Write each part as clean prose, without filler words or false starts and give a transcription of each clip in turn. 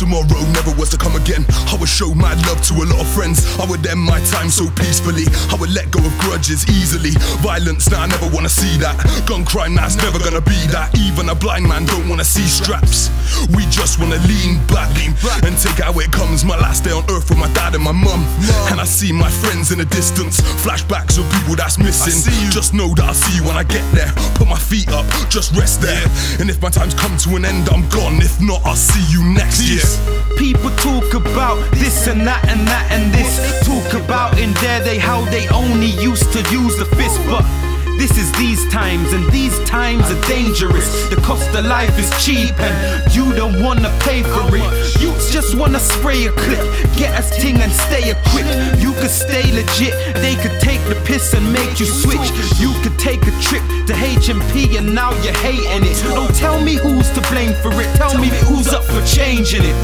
tomorrow never was to come again, I would show my love to a lot of friends. I would end my time so peacefully. I would let go of grudges easily. Violence, nah, I never wanna see that. Gun crime, nah, it's never gonna be that. Even a blind man don't wanna see straps. We just wanna lean back and take it how it comes. My last day on earth with my dad and my mum, and I see my friends in the distance. Flashbacks of people that's missing. Just know that I'll see you when I get there. Put my feet up, just rest there. And if my time's come to an end, I'm gone. If not, I'll see you next year. People talk about this and that and that and this. Talk about in there how they only used to use the fist, but this is these times, and these times are dangerous. The cost of life is cheap and you don't wanna pay for it. You just wanna spray a clip, get a ting and stay equipped. You could stay legit, they could take the piss and make you switch. You could take a trip to HMP and now you're hating it. Don't tell me who's to blame for it, tell me who's up for changing it.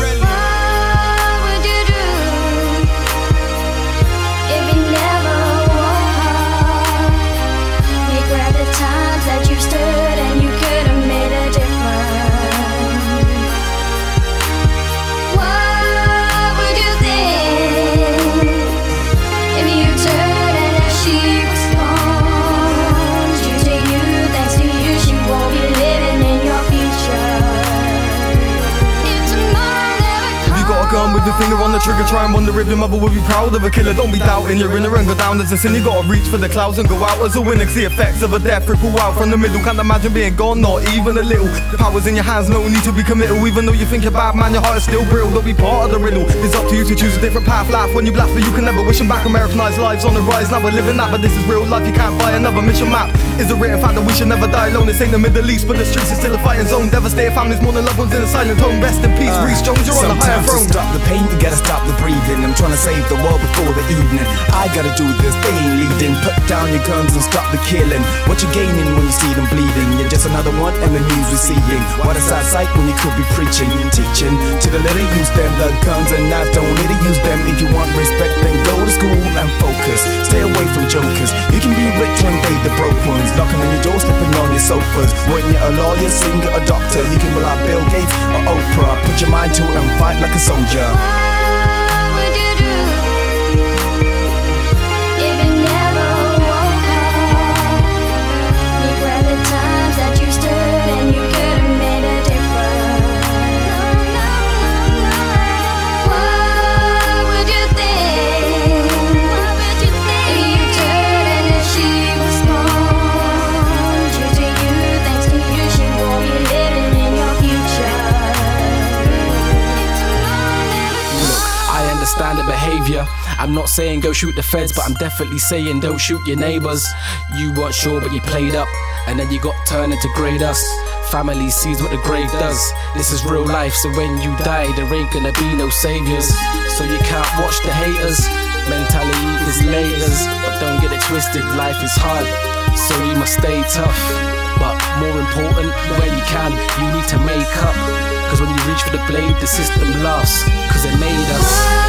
Gun with your finger on the trigger, try and wonder if your mother would be proud of a killer. Don't be doubting your inner and go down as a sin. You gotta reach for the clouds and go out as a winner. See effects of a death ripple out from the middle. Can't imagine being gone, not even a little. The power's in your hands, no need to be committal. Even though you think you're bad, man, your heart is still brittle. Don't be part of the riddle. It's up to you to choose a different path. Life when you blast, but you can never wish them back. Americanized lives on the rise, now we're living that. But this is real life, you can't buy another mission map. Is a written fact that we should never die alone. This ain't the Middle East, but the streets are still a fighting zone. Devastated families, more than loved ones in a silent home. Rest in peace, Reese Jones, you're on the higher throne. Stop the pain, you gotta stop the breathing. I'm trying to save the world before the evening. I gotta do this, they ain't leading. Put down your guns and stop the killing. What you gaining when you see them bleeding? You're just another one in the news we're seeing. What a sad sight when you could be preaching. Teaching to the little, use them. The guns and knives, don't let it use them. If you want respect, then go to school and focus. Stay away from jokers. You can be rich when they the broke ones. Knocking on your door, slipping on your sofas. When you're a lawyer, singer, a doctor, you can be like Bill Gates or Oprah. Put your mind to it and fight like a soldier. Standard behavior. I'm not saying go shoot the feds, but I'm definitely saying don't shoot your neighbors. You weren't sure but you played up, and then you got turned into grey dust. Family sees what the grave does. This is real life, so when you die there ain't gonna be no saviors. So you can't watch the haters. Mentality is laters, but don't get it twisted, life is hard, so you must stay tough. But more important, where you can, you need to make up. Cause when you reach for the blade, the system laughs, cause it made us.